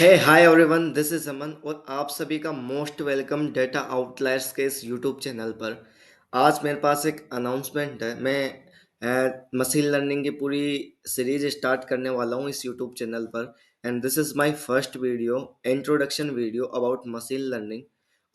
Hey hi everyone, this is Aman और आप सभी का मोस्ट वेलकम डेटा आउटलायर्स के इस यूट्यूब चैनल पर। आज मेरे पास एक अनाउंसमेंट है। मैं मशीन लर्निंग की पूरी सीरीज स्टार्ट करने वाला हूँ इस यूट्यूब चैनल पर। And this is my first video, introduction video about machine learning.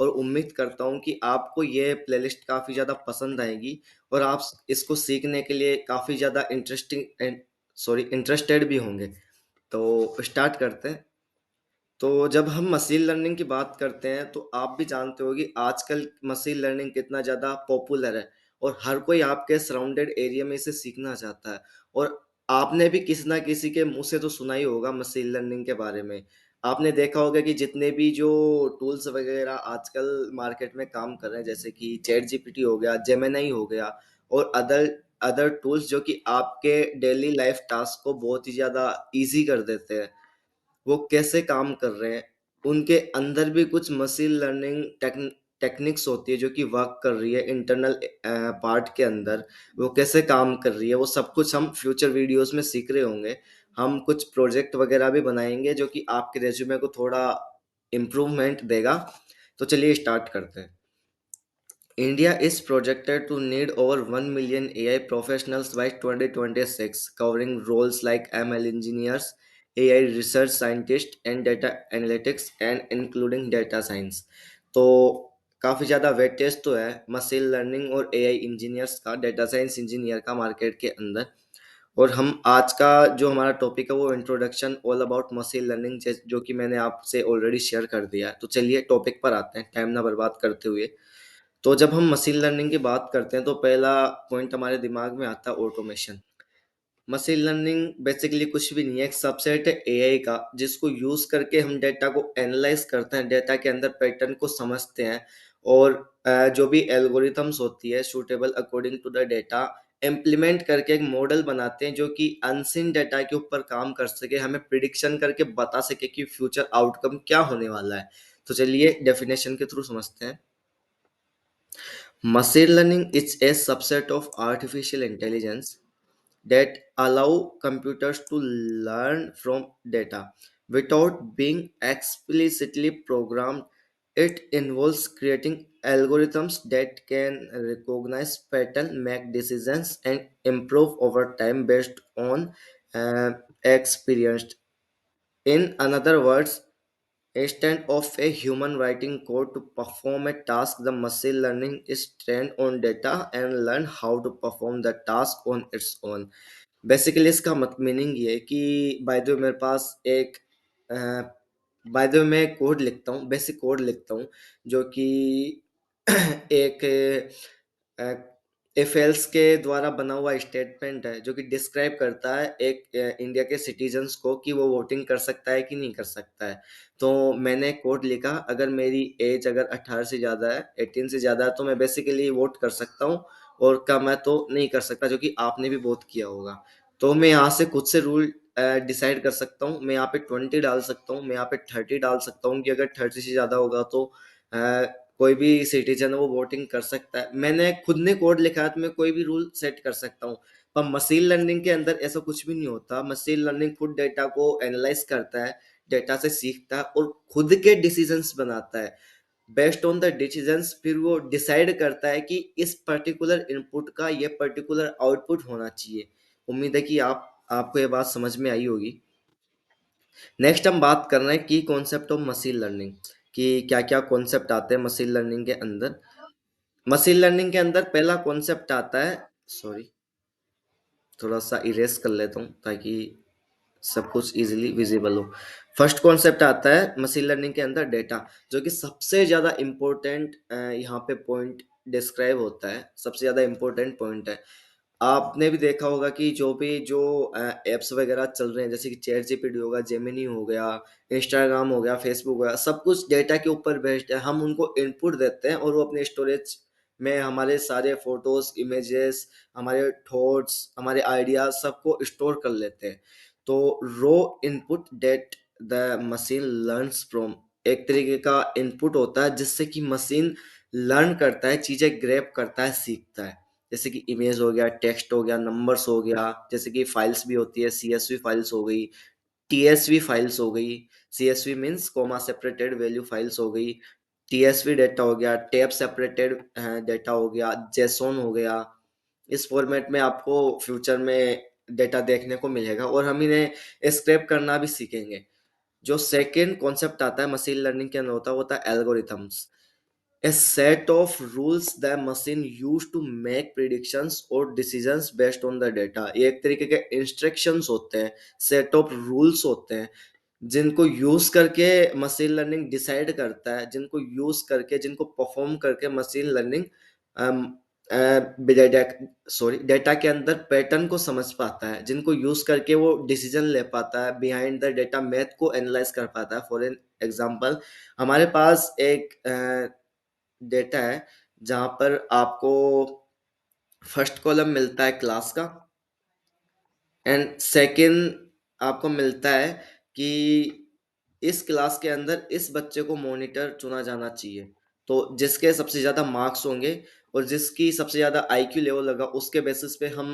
और उम्मीद करता हूँ कि आपको ये प्लेलिस्ट काफ़ी ज़्यादा पसंद आएगी और आप इसको सीखने के लिए काफ़ी ज़्यादा इंटरेस्टेड भी होंगे। तो स्टार्ट करते हैं। तो जब हम मशीन लर्निंग की बात करते हैं तो आप भी जानते हो कि आजकल मशीन लर्निंग कितना ज़्यादा पॉपुलर है और हर कोई आपके सराउंडेड एरिया में इसे सीखना चाहता है। और आपने भी किसी ना किसी के मुंह से तो सुना ही होगा मशीन लर्निंग के बारे में। आपने देखा होगा कि जितने भी जो टूल्स वगैरह आजकल मार्केट में काम कर रहे हैं, जैसे कि चैट जीपीटी हो गया, जेमिनी हो गया और अदर अदर टूल्स जो कि आपके डेली लाइफ टास्क को बहुत ही ज़्यादा ईजी कर देते हैं, वो कैसे काम कर रहे हैं। उनके अंदर भी कुछ मशीन लर्निंग टेक्निक्स होती है जो कि वर्क कर रही है इंटरनल पार्ट के अंदर। वो कैसे काम कर रही है वो सब कुछ हम फ्यूचर वीडियोस में सीख रहे होंगे। हम कुछ प्रोजेक्ट वगैरह भी बनाएंगे जो कि आपके रेज्यूमे को थोड़ा इम्प्रूवमेंट देगा। तो चलिए स्टार्ट करते हैं। India is projected to need over 1 million AI professionals by 2026, covering roles like ML engineers, AI research scientists, and data analytics, and including data science. तो काफ़ी ज़्यादा वेटेज तो है मशीन लर्निंग और एआई इंजीनियर्स का, data science engineer का market के अंदर। और हम आज का जो हमारा टॉपिक है वो introduction all about machine learning, जो कि मैंने आपसे ऑलरेडी शेयर कर दिया है। तो चलिए टॉपिक पर आते हैं टाइम ना बर्बाद करते हुए। तो जब हम मशीन लर्निंग की बात करते हैं तो पहला पॉइंट हमारे दिमाग में आता है ऑटोमेशन। मशीन लर्निंग बेसिकली कुछ भी नहीं है, एक सबसेट है एआई का जिसको यूज करके हम डेटा को एनालाइज करते हैं, डेटा के अंदर पैटर्न को समझते हैं और जो भी एल्गोरिथम्स होती है suitable according to the data implement करके एक मॉडल बनाते हैं जो कि अनसीन डेटा के ऊपर काम कर सके, हमें प्रिडिक्शन करके बता सके कि फ्यूचर आउटकम क्या होने वाला है। तो चलिए डेफिनेशन के थ्रू समझते हैं। Machine learning is a subset of artificial intelligence that allow computers to learn from data without being explicitly programmed. It involves creating algorithms that can recognize pattern, make decisions, and improve over time based on uh, experience. In other words, instead of a human writing code to perform a task, the machine learning is trained on data and learn how to perform the task on its own. Basically इसका मत meaning ये है कि by the way मेरे पास एक by the way मैं code लिखता हूँ, बेसिक कोड लिखता हूँ जो कि एक इफ एल्स के द्वारा बना हुआ स्टेटमेंट है जो कि डिस्क्राइब करता है एक इंडिया के सिटीजन्स को कि वो वोटिंग कर सकता है कि नहीं कर सकता है। तो मैंने कोड लिखा, अगर मेरी एज अगर 18 से ज़्यादा है, 18 से ज़्यादा है, तो मैं बेसिकली वोट कर सकता हूँ और कम है तो नहीं कर सकता, जो कि आपने भी वोट किया होगा। तो मैं यहाँ से खुद से रूल डिसाइड कर सकता हूँ। मैं यहाँ पे 20 डाल सकता हूँ, मैं यहाँ पे 30 डाल सकता हूँ कि अगर 30 से ज़्यादा होगा तो कोई भी सिटीजन है वो वोटिंग कर सकता है। मैंने खुद ने कोड लिखा है तो मैं कोई भी रूल सेट कर सकता हूँ। पर मशीन लर्निंग के अंदर ऐसा कुछ भी नहीं होता। मशीन लर्निंग खुद डेटा को एनालाइज करता है, डेटा से सीखता है और खुद के डिसीजंस बनाता है। बेस्ड ऑन द डिसीजंस फिर वो डिसाइड करता है कि इस पर्टिकुलर इनपुट का ये पर्टिकुलर आउटपुट होना चाहिए। उम्मीद है कि आपको ये बात समझ में आई होगी। नेक्स्ट हम बात कर रहे हैं की कॉन्सेप्ट ऑफ मशीन लर्निंग, कि क्या क्या कॉन्सेप्ट आते हैं मशीन लर्निंग के अंदर। मशीन लर्निंग के अंदर पहला कॉन्सेप्ट आता है, सॉरी थोड़ा सा इरेज कर लेता हूँ ताकि सब कुछ इजीली विजिबल हो। फर्स्ट कॉन्सेप्ट आता है मशीन लर्निंग के अंदर डेटा, जो कि सबसे ज़्यादा इम्पोर्टेंट यहाँ पे पॉइंट डिस्क्राइब होता है, सबसे ज़्यादा इम्पोर्टेंट पॉइंट है। आपने भी देखा होगा कि जो एप्स वगैरह चल रहे हैं, जैसे कि चैट जीपीटी हो गया, जेमिनी हो गया, इंस्टाग्राम हो गया, फेसबुक हो गया, सब कुछ डेटा के ऊपर बेस्ड है। हम उनको इनपुट देते हैं और वो अपने स्टोरेज में हमारे सारे फोटोज, इमेजेस, हमारे थॉट्स, हमारे आइडियाज सबको स्टोर कर लेते हैं। तो raw input data the machine learns from, एक तरीके का इनपुट होता है जिससे कि मशीन लर्न करता है, चीजें ग्रैब करता है, सीखता है। जैसे कि इमेज हो गया, टेक्स्ट हो गया, नंबर्स हो गया, जैसे कि फाइल्स भी होती है, सीएसवी फाइल्स हो गई, टीएसवी फाइल्स हो गई, CSV means comma separated value files हो गई, टीएसवी डेटा हो गया, टेप सेपरेटेड डेटा हो गया, जेसोन हो गया। इस फॉर्मेट में आपको फ्यूचर में डेटा देखने को मिलेगा और हम इन्हें स्क्रैप करना भी सीखेंगे। जो सेकेंड कॉन्सेप्ट आता है मशीन लर्निंग के अंदर होता है algorithms, a set of rules the machine use to make predictions और decisions based on the data। ये एक तरीके के इंस्ट्रक्शंस होते हैं, सेट ऑफ रूल्स होते हैं, जिनको यूज करके मशीन लर्निंग डिसाइड करता है, जिनको यूज करके, जिनको परफॉर्म करके मशीन लर्निंग डेटा डेटा के अंदर पैटर्न को समझ पाता है, जिनको यूज करके वो डिसीजन ले पाता है, बिहाइंड द डेटा मैथ को एनालाइज कर पाता है। फॉर एन एग्जाम्पल, हमारे पास एक डेटा है जहां पर आपको फर्स्ट कॉलम मिलता है क्लास का, एंड सेकंड आपको मिलता है कि इस क्लास के अंदर इस बच्चे को मॉनिटर चुना जाना चाहिए, तो जिसके सबसे ज़्यादा मार्क्स होंगे और जिसकी सबसे ज़्यादा आईक्यू लेवल लगा उसके बेसिस पे हम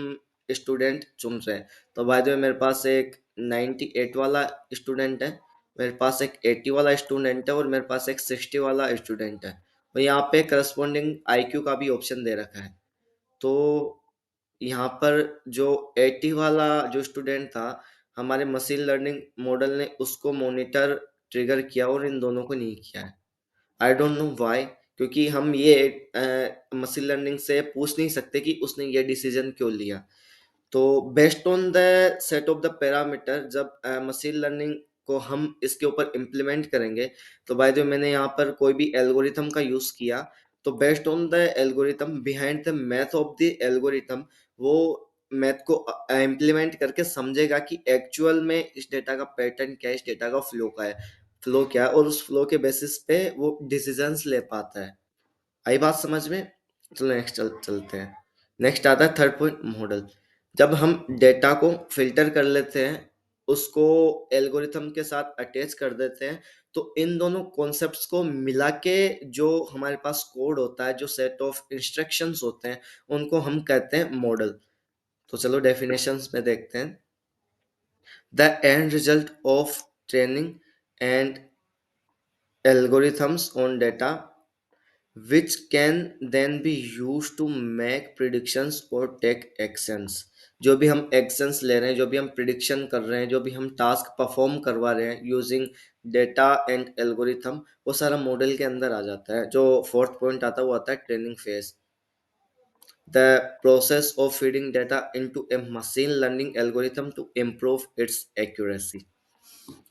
स्टूडेंट चुन रहे हैं। तो बाय द वे मेरे पास एक 98 वाला स्टूडेंट है, मेरे पास एक 80 वाला स्टूडेंट है और मेरे पास एक 60 वाला स्टूडेंट है, और यहाँ पे करस्पॉन्डिंग आईक्यू का भी ऑप्शन दे रखा है। तो यहाँ पर जो 80 वाला जो स्टूडेंट था, हमारे मशीन लर्निंग मॉडल ने उसको मॉनिटर ट्रिगर किया और इन दोनों को नहीं किया है। आई डोंट नो व्हाई, क्योंकि हम ये मशीन लर्निंग से पूछ नहीं सकते कि उसने ये डिसीजन क्यों लिया। तो based on the set of the parameter, जब मशीन लर्निंग को हम इसके ऊपर इम्प्लीमेंट करेंगे, तो बाय द वे मैंने यहाँ पर कोई भी एल्गोरिथम का यूज किया, तो based on the algorithm, behind the math of the algorithm, वो मैथ को इम्प्लीमेंट करके समझेगा कि एक्चुअल में इस डेटा का पैटर्न क्या है, इस डेटा का फ्लो का है, फ्लो क्या है, और उस फ्लो के बेसिस पे वो डिसीजंस ले पाता है। आई बात समझ में? चलो नेक्स्ट चलते हैं। नेक्स्ट आता है थर्ड पॉइंट, मॉडल। जब हम डेटा को फिल्टर कर लेते हैं, उसको एल्गोरिथम के साथ अटैच कर देते हैं, तो इन दोनों कॉन्सेप्ट्स को मिला के जो हमारे पास कोड होता है, जो सेट ऑफ इंस्ट्रक्शंस होते हैं, उनको हम कहते हैं मॉडल। तो चलो डेफिनेशंस में देखते हैं। The end result of training and algorithms on data which can then be used to make predictions or take actions। जो भी हम एक्शंस ले रहे हैं, जो भी हम प्रिडिक्शन कर रहे हैं, जो भी हम टास्क परफॉर्म करवा रहे हैं यूजिंग डेटा एंड एल्गोरिथम, वो सारा मॉडल के अंदर आ जाता है। जो फोर्थ पॉइंट आता है वो आता है training phase, the process of feeding data into a machine learning algorithm to improve its accuracy.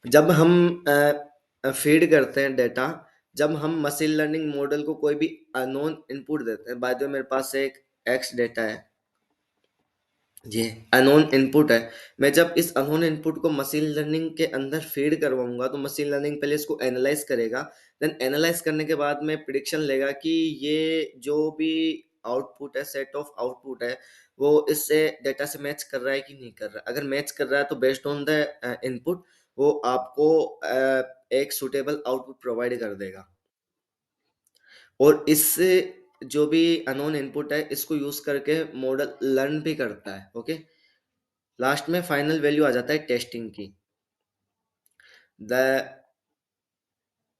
जब हम फीड करते हैं डेटा, जब हम मशीन लर्निंग मॉडल को कोई भी अननोन इनपुट देते हैं, बाय द वे मेरे पास एक एक्स डेटा है, ये अननोन इनपुट है। मैं जब इस अननोन इनपुट को मशीन लर्निंग के अंदर फीड करवाऊंगा, तो मशीन लर्निंग पहले इसको एनालाइज करेगा, देन एनालाइज करने के बाद में प्रिडिक्शन लेगा कि ये जो भी आउटपुट है, सेट ऑफ आउटपुट है, वो इससे डेटा से मैच कर रहा है कि नहीं कर रहा है। अगर मैच कर रहा है तो बेस्ड ऑन द इनपुट वो आपको एक सुटेबल आउटपुट प्रोवाइड कर देगा। और इससे जो भी अननोन इनपुट है, इसको यूज करके मॉडल लर्न भी करता है। ओके, लास्ट में फाइनल वैल्यू आ जाता है टेस्टिंग की। The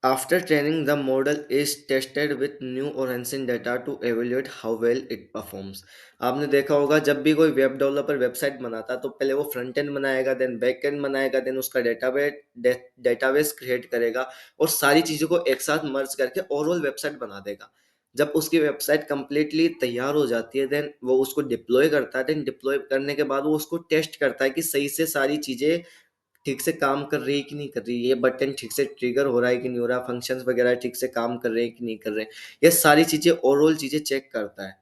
after training the model is tested with new और unseen data to evaluate how well it performs. आपने देखा होगा जब भी कोई वेब डेवलपर वेबसाइट बनाता है, तो पहले वो फ्रंट एंड बनाएगा, देन बैक एंड बनाएगा, देन उसका डेटाबेस क्रिएट करेगा और सारी चीज़ों को एक साथ मर्ज करके ओवरऑल वेबसाइट बना देगा। जब उसकी वेबसाइट कंप्लीटली तैयार हो जाती है, देन वो उसको डिप्लॉय करता है, देन डिप्लॉय करने के बाद वो उसको टेस्ट करता है कि सही से सारी चीज़ें ठीक से काम कर रही है कि नहीं कर रही है, ये बटन ठीक से ट्रिगर हो रहा है कि नहीं हो रहा, फंक्शंस वगैरह ठीक से काम कर रहे हैं कि नहीं कर रहे, ये सारी चीज़ें ओवरऑल चीज़ें चेक करता है।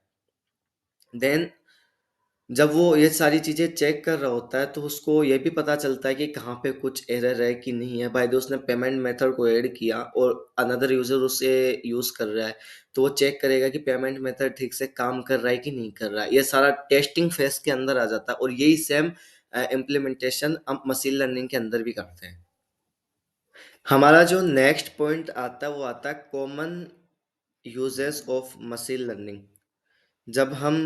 देन जब वो ये सारी चीज़ें चेक कर रहा होता है, तो उसको ये भी पता चलता है कि कहाँ पे कुछ एरर है कि नहीं है। बाय द उसने पेमेंट मेथड को ऐड किया और अनदर यूज़र उसे यूज़ कर रहा है, तो वो चेक करेगा कि पेमेंट मेथड ठीक से काम कर रहा है कि नहीं कर रहा है। ये सारा टेस्टिंग फेज के अंदर आ जाता है और यही सेम इम्प्लीमेंटेशन हम मशीन लर्निंग के अंदर भी करते हैं। हमारा जो नेक्स्ट पॉइंट आता है वो आता है common uses of machine learning. जब हम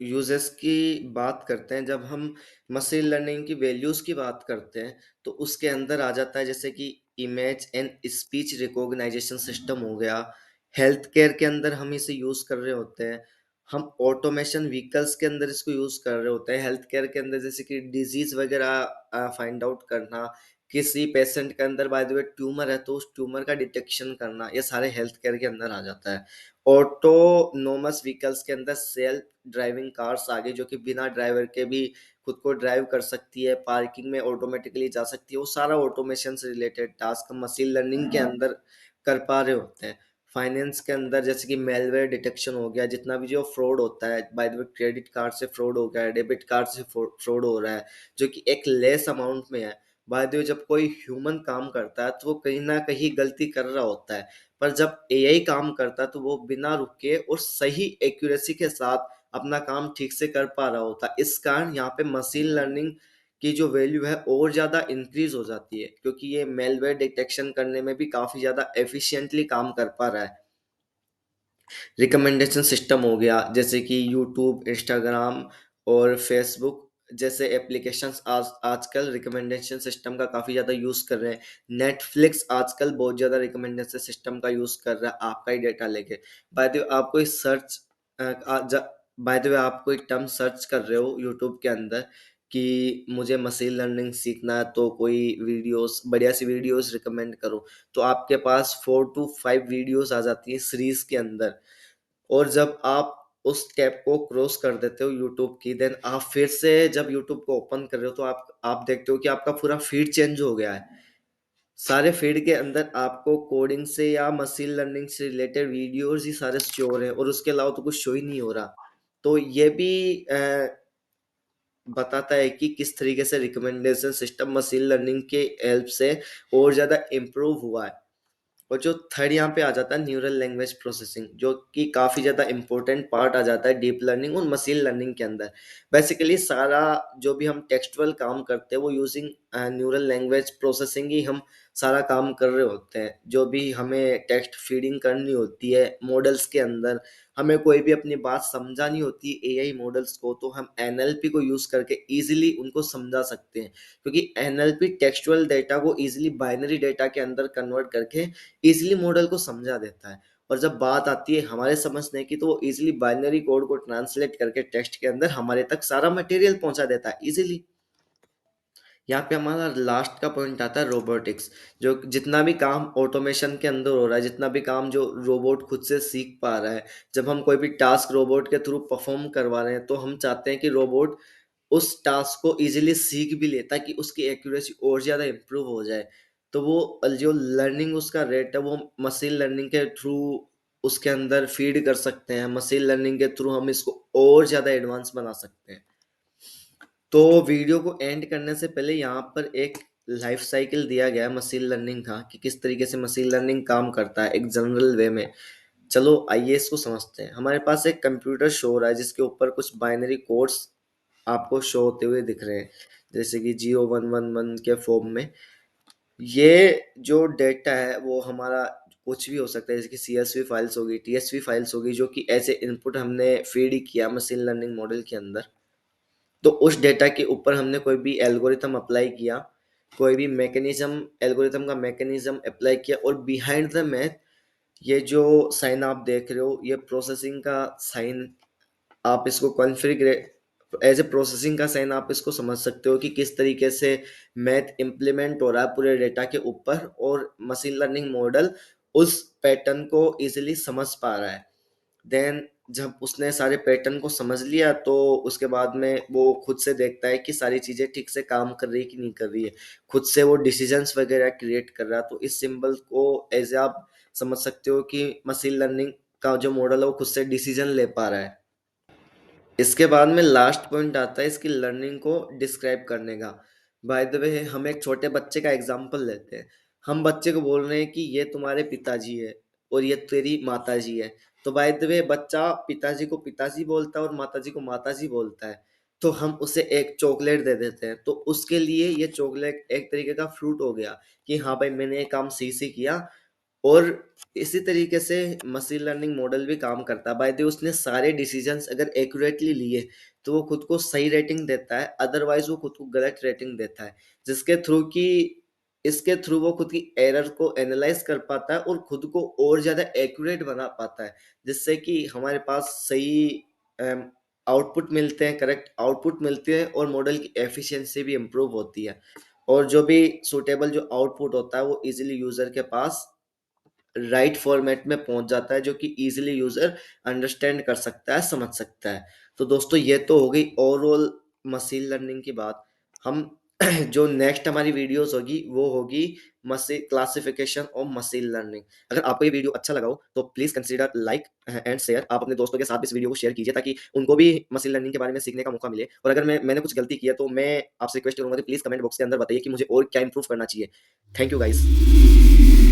यूजेस की बात करते हैं, जब हम मशीन लर्निंग की वैल्यूज की बात करते हैं, तो उसके अंदर आ जाता है जैसे कि image and speech recognisation system हो गया। हेल्थ केयर के अंदर हम इसे यूज कर रहे होते हैं। हम ऑटोमेशन व्हीकल्स के अंदर इसको यूज कर रहे होते हैं। हेल्थ केयर के अंदर जैसे कि डिजीज वगैरह फाइंड आउट करना, किसी पेशेंट के अंदर बाय द वे ट्यूमर है तो उस ट्यूमर का डिटेक्शन करना, ये सारे हेल्थ केयर के अंदर आ जाता है। ऑटोनोमस व्हीकल्स के अंदर सेल्फ ड्राइविंग कार्स आ गई, जो कि बिना ड्राइवर के भी खुद को ड्राइव कर सकती है, पार्किंग में ऑटोमेटिकली जा सकती है। वो सारा ऑटोमेशन से रिलेटेड टास्क हम मशीन लर्निंग के अंदर कर पा रहे होते हैं। फाइनेंस के अंदर जैसे कि मेलवेयर डिटेक्शन हो गया, जितना भी जो फ्रॉड होता है, by the way credit card से फ्रॉड हो गया है, डेबिट कार्ड से फ्रॉड हो रहा है, जो कि एक लेस अमाउंट में है। बाय द वे जब कोई ह्यूमन काम करता है तो वो कहीं ना कहीं गलती कर रहा होता है, पर जब एआई काम करता है तो वो बिना रुके और सही एक्यूरेसी के साथ अपना काम ठीक से कर पा रहा होता है। इस कारण यहाँ पे मशीन लर्निंग की जो वैल्यू है और ज़्यादा इंक्रीज हो जाती है, क्योंकि ये मेलवेयर डिटेक्शन करने में भी काफ़ी ज़्यादा एफिशिएंटली काम कर पा रहा है। रिकमेंडेशन सिस्टम हो गया, जैसे कि यूट्यूब, इंस्टाग्राम और फेसबुक जैसे एप्लीकेशंस आजकल रिकमेंडेशन सिस्टम का काफ़ी ज़्यादा यूज़ कर रहे हैं। नेटफ्लिक्स आजकल बहुत ज़्यादा रिकमेंडेशन सिस्टम का यूज़ कर रहा है आपका ही डेटा लेके। बाय द वे आप कोई सर्च बाय द वे आप कोई टर्म सर्च कर रहे हो यूट्यूब के अंदर कि मुझे मशीन लर्निंग सीखना है, तो कोई वीडियोस, बढ़िया सी वीडियोस रिकमेंड करो, तो आपके पास 4 to 5 वीडियोस आ जाती हैं सीरीज के अंदर। और जब आप उस टैब को क्रॉस कर देते हो यूट्यूब की, देन आप फिर से जब यूट्यूब को ओपन कर रहे हो तो आप देखते हो कि आपका पूरा फीड चेंज हो गया है। सारे फीड के अंदर आपको कोडिंग से या मशीन लर्निंग से रिलेटेड वीडियोस ही सारे शो हो रहे हैं, और उसके अलावा तो कुछ शो ही नहीं हो रहा। तो ये भी बताता है कि किस तरीके से रिकमेंडेशन सिस्टम मशीन लर्निंग के हेल्प से और ज़्यादा इम्प्रूव हुआ है। और जो थर्ड यहाँ पे आ जाता है न्यूरल लैंग्वेज प्रोसेसिंग, जो कि काफ़ी ज़्यादा इंपॉर्टेंट पार्ट आ जाता है डीप लर्निंग और मशीन लर्निंग के अंदर। बेसिकली सारा जो भी हम टेक्सचुअल काम करते हैं वो यूजिंग न्यूरल लैंग्वेज प्रोसेसिंग ही हम सारा काम कर रहे होते हैं। जो भी हमें टेक्स्ट फीडिंग करनी होती है मॉडल्स के अंदर, हमें कोई भी अपनी बात समझानी होती है एआई मॉडल्स को, तो हम एनएलपी को यूज़ करके इजीली उनको समझा सकते हैं, क्योंकि एनएलपी टेक्सचुअल डेटा को इजीली बाइनरी डेटा के अंदर कन्वर्ट करके इजीली मॉडल को समझा देता है। और जब बात आती है हमारे समझने की, तो वो इजीली बाइनरी कोड को ट्रांसलेट करके टेक्स्ट के अंदर हमारे तक सारा मटेरियल पहुंचा देता है इजीली। यहाँ पे हमारा लास्ट का पॉइंट आता है रोबोटिक्स। जो जितना भी काम ऑटोमेशन के अंदर हो रहा है, जितना भी काम जो रोबोट खुद से सीख पा रहा है, जब हम कोई भी टास्क रोबोट के थ्रू परफॉर्म करवा रहे हैं, तो हम चाहते हैं कि रोबोट उस टास्क को इजीली सीख भी ले, ताकि उसकी एक्यूरेसी और ज़्यादा इम्प्रूव हो जाए। तो वो जो लर्निंग उसका रेट है वो मशीन लर्निंग के थ्रू उसके अंदर फीड कर सकते हैं। मशीन लर्निंग के थ्रू हम इसको और ज़्यादा एडवांस बना सकते हैं। तो वीडियो को एंड करने से पहले यहाँ पर एक लाइफ साइकिल दिया गया है मशीन लर्निंग का, कि किस तरीके से मशीन लर्निंग काम करता है एक जनरल वे में। चलो आइए इसको समझते हैं। हमारे पास एक कंप्यूटर शो हो रहा है जिसके ऊपर कुछ बाइनरी कोड्स आपको शो होते हुए दिख रहे हैं, जैसे कि 0111 के फॉर्म में। ये जो डेटा है वो हमारा कुछ भी हो सकता है, जैसे कि सीएसवी फाइल्स होगी, टीएसवी फाइल्स होगी, जो कि ऐसे इनपुट हमने फीड किया मशीन लर्निंग मॉडल के अंदर। तो उस डेटा के ऊपर हमने कोई भी एल्गोरिथम अप्लाई किया, कोई भी मैकेनिज्म, एल्गोरिथम का मैकेनिज्म अप्लाई किया, और बिहाइंड द मैथ ये जो साइन आप देख रहे हो, ये प्रोसेसिंग का साइन। आप इसको कॉन्फ़िगर एज ए प्रोसेसिंग का साइन आप इसको समझ सकते हो कि किस तरीके से मैथ इम्प्लीमेंट हो रहा है पूरे डेटा के ऊपर, और मशीन लर्निंग मॉडल उस पैटर्न को इजीली समझ पा रहा है। देन जब उसने सारे पैटर्न को समझ लिया, तो उसके बाद में वो खुद से देखता है कि सारी चीज़ें ठीक से काम कर रही है कि नहीं कर रही है। खुद से वो डिसीजंस वगैरह क्रिएट कर रहा है। तो इस सिंबल को एज आप समझ सकते हो कि मशीन लर्निंग का जो मॉडल है वो खुद से डिसीजन ले पा रहा है। इसके बाद में लास्ट पॉइंट आता है इसकी लर्निंग को डिस्क्राइब करने का। बाय द वे हम एक छोटे बच्चे का एग्जांपल लेते हैं। हम बच्चे को बोल रहे हैं कि ये तुम्हारे पिताजी है और ये तेरी माताजी है। तो बाय द वे बच्चा पिताजी को पिताजी बोलता है और माताजी को माताजी बोलता है। तो हम उसे एक चॉकलेट दे देते हैं, तो उसके लिए ये चॉकलेट एक तरीके का फ्रूट हो गया कि हाँ भाई मैंने ये काम सही से किया। और इसी तरीके से मशीन लर्निंग मॉडल भी काम करता है। बाय द वे उसने सारे डिसीजंस अगर एक्यूरेटली लिए तो वो खुद को सही रेटिंग देता है, अदरवाइज वो खुद को गलत रेटिंग देता है, जिसके थ्रू कि इसके थ्रू वो खुद की एरर को एनालाइज कर पाता है और खुद को और ज़्यादा एक्यूरेट बना पाता है, जिससे कि हमारे पास सही आउटपुट मिलते हैं, करेक्ट आउटपुट मिलते हैं और मॉडल की एफिशिएंसी भी इम्प्रूव होती है। और जो भी सूटेबल जो आउटपुट होता है वो इजीली यूज़र के पास राइट फॉर्मेट में पहुंच जाता है, जो कि इजीली यूजर अंडरस्टैंड कर सकता है, समझ सकता है। तो दोस्तों ये तो हो गई ओवरऑल मशीन लर्निंग की बात। हम जो नेक्स्ट हमारी वीडियोस होगी वो होगी मशीन क्लासिफिकेशन और मशीन लर्निंग। अगर आपको ये वीडियो अच्छा लगा हो तो please consider like and share. आप अपने दोस्तों के साथ इस वीडियो को शेयर कीजिए ताकि उनको भी मशीन लर्निंग के बारे में सीखने का मौका मिले। और अगर मैंने कुछ गलती किया तो मैं आपसे रिक्वेस्ट करूंगा कि प्लीज कमेंट बॉक्स के अंदर बताइए कि मुझे और क्या इंप्रूव करना चाहिए। Thank you guys.